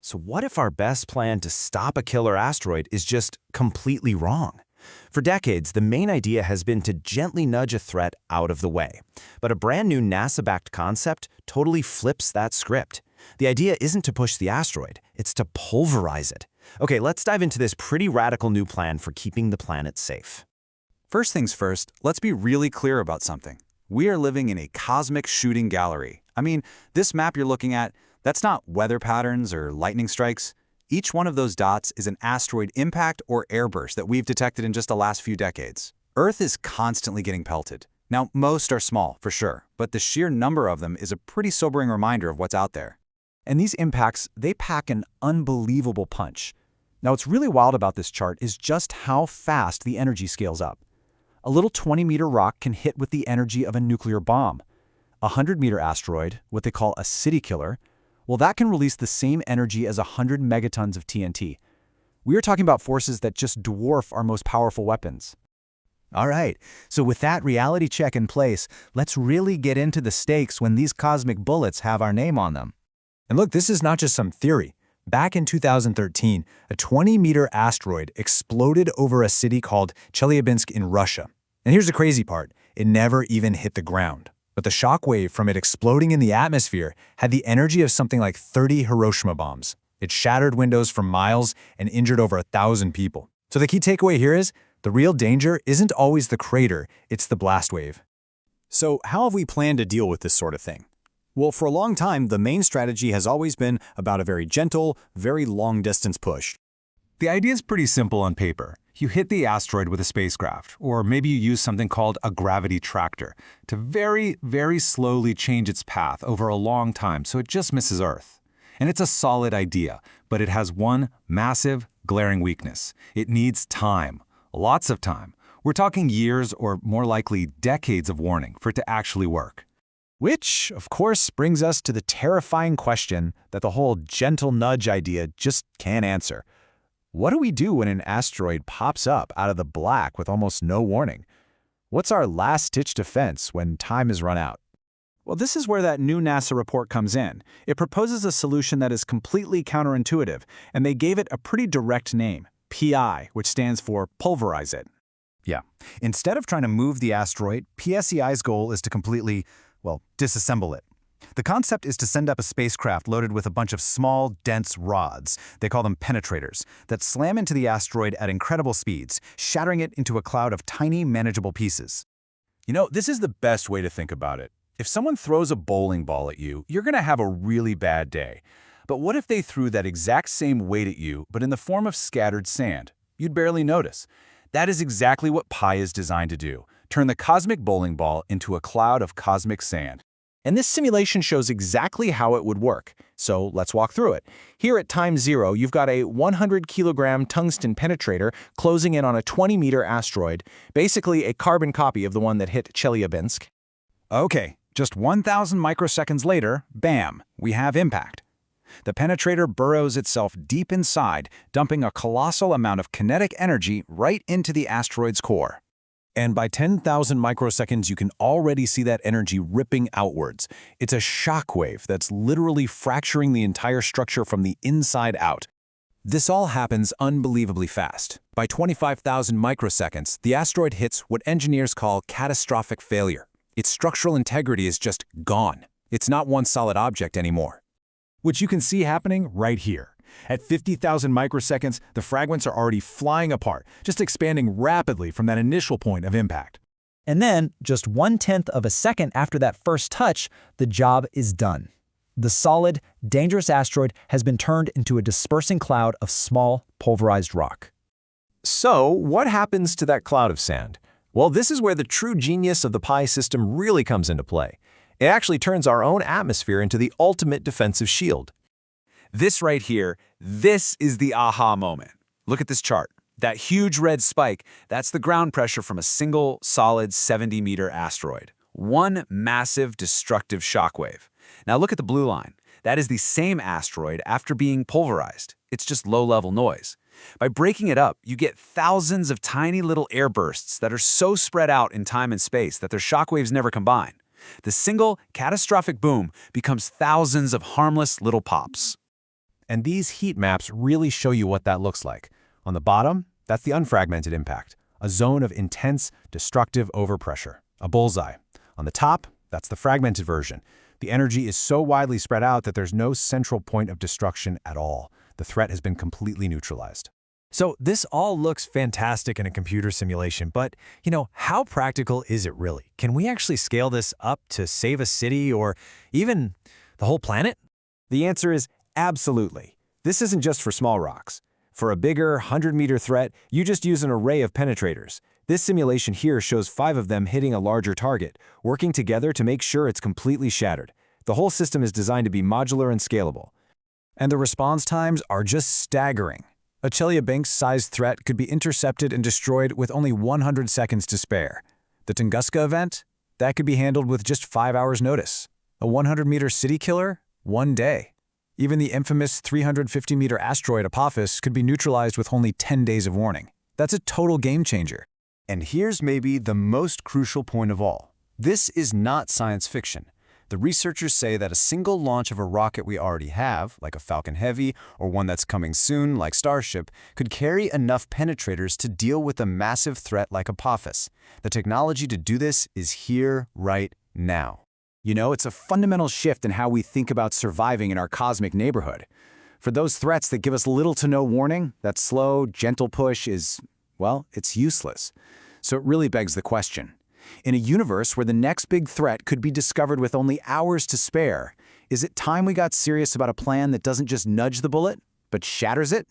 So what if our best plan to stop a killer asteroid is just completely wrong? For decades, the main idea has been to gently nudge a threat out of the way. But a brand new NASA-backed concept totally flips that script. The idea isn't to push the asteroid, it's to pulverize it. Okay, let's dive into this pretty radical new plan for keeping the planet safe. First things first, let's be really clear about something. We are living in a cosmic shooting gallery. I mean, this map you're looking at, that's not weather patterns or lightning strikes. Each one of those dots is an asteroid impact or airburst that we've detected in just the last few decades. Earth is constantly getting pelted. Now, most are small, for sure, but the sheer number of them is a pretty sobering reminder of what's out there. And these impacts, they pack an unbelievable punch. Now, what's really wild about this chart is just how fast the energy scales up. A little 20-meter rock can hit with the energy of a nuclear bomb. A 100-meter asteroid, what they call a city killer, well, that can release the same energy as 100 megatons of TNT. We are talking about forces that just dwarf our most powerful weapons. All right, so with that reality check in place, let's really get into the stakes when these cosmic bullets have our name on them. And look, this is not just some theory. Back in 2013, a 20-meter asteroid exploded over a city called Chelyabinsk in Russia. And here's the crazy part, it never even hit the ground. But the shockwave from it exploding in the atmosphere had the energy of something like 30 Hiroshima bombs. It shattered windows for miles and injured over 1,000 people. So the key takeaway here is, the real danger isn't always the crater, it's the blast wave. So how have we planned to deal with this sort of thing? Well, for a long time, the main strategy has always been about a very gentle, very long-distance push. The idea is pretty simple on paper. You hit the asteroid with a spacecraft, or maybe you use something called a gravity tractor to very, very slowly change its path over a long time so it just misses Earth. And it's a solid idea, but it has one massive, glaring weakness. It needs time. Lots of time. We're talking years or more likely decades of warning for it to actually work. Which, of course, brings us to the terrifying question that the whole gentle nudge idea just can't answer. What do we do when an asteroid pops up out of the black with almost no warning? What's our last-ditch defense when time is run out? Well, this is where that new NASA report comes in. It proposes a solution that is completely counterintuitive, and they gave it a pretty direct name, PI, which stands for Pulverize It. Yeah. Instead of trying to move the asteroid, PSEI's goal is to completely, disassemble it. The concept is to send up a spacecraft loaded with a bunch of small, dense rods, they call them penetrators, that slam into the asteroid at incredible speeds, shattering it into a cloud of tiny, manageable pieces. You know, this is the best way to think about it. If someone throws a bowling ball at you, you're going to have a really bad day. But what if they threw that exact same weight at you, but in the form of scattered sand? You'd barely notice. That is exactly what Pi is designed to do. Turn the cosmic bowling ball into a cloud of cosmic sand. And this simulation shows exactly how it would work. So let's walk through it. Here at time 0, you've got a 100-kilogram tungsten penetrator closing in on a 20-meter asteroid, basically a carbon copy of the one that hit Chelyabinsk. Okay, just 1,000 microseconds later, bam, we have impact. The penetrator burrows itself deep inside, dumping a colossal amount of kinetic energy right into the asteroid's core. And by 10,000 microseconds, you can already see that energy ripping outwards. It's a shockwave that's literally fracturing the entire structure from the inside out. This all happens unbelievably fast. By 25,000 microseconds, the asteroid hits what engineers call catastrophic failure. Its structural integrity is just gone. It's not one solid object anymore. Which you can see happening right here. At 50,000 microseconds, the fragments are already flying apart, just expanding rapidly from that initial point of impact. And then, just 1/10 of a second after that first touch, the job is done. The solid, dangerous asteroid has been turned into a dispersing cloud of small, pulverized rock. So, what happens to that cloud of sand? Well, this is where the true genius of the Pi system really comes into play. It actually turns our own atmosphere into the ultimate defensive shield. This right here, this is the aha moment. Look at this chart. That huge red spike, that's the ground pressure from a single, solid 70-meter asteroid. One massive, destructive shockwave. Now look at the blue line. That is the same asteroid after being pulverized. It's just low-level noise. By breaking it up, you get thousands of tiny little airbursts that are so spread out in time and space that their shockwaves never combine. The single, catastrophic boom becomes thousands of harmless little pops. And these heat maps really show you what that looks like. On the bottom, that's the unfragmented impact, a zone of intense, destructive overpressure, a bullseye. On the top, that's the fragmented version. The energy is so widely spread out that there's no central point of destruction at all. The threat has been completely neutralized. So this all looks fantastic in a computer simulation, but, how practical is it really? Can we actually scale this up to save a city or even the whole planet? The answer is absolutely. This isn't just for small rocks. For a bigger 100-meter threat, you just use an array of penetrators. This simulation here shows 5 of them hitting a larger target, working together to make sure it's completely shattered. The whole system is designed to be modular and scalable. And the response times are just staggering. A Chelyabinsk-sized threat could be intercepted and destroyed with only 100 seconds to spare. The Tunguska event? That could be handled with just 5 hours' notice. A 100-meter city killer? 1 day. Even the infamous 350-meter asteroid Apophis could be neutralized with only 10 days of warning. That's a total game changer. And here's maybe the most crucial point of all. This is not science fiction. The researchers say that a single launch of a rocket we already have, like a Falcon Heavy, or one that's coming soon, like Starship, could carry enough penetrators to deal with a massive threat like Apophis. The technology to do this is here, right now. It's a fundamental shift in how we think about surviving in our cosmic neighborhood. For those threats that give us little to no warning, that slow, gentle push is, it's useless. So it really begs the question. In a universe where the next big threat could be discovered with only hours to spare, is it time we got serious about a plan that doesn't just nudge the bullet, but shatters it?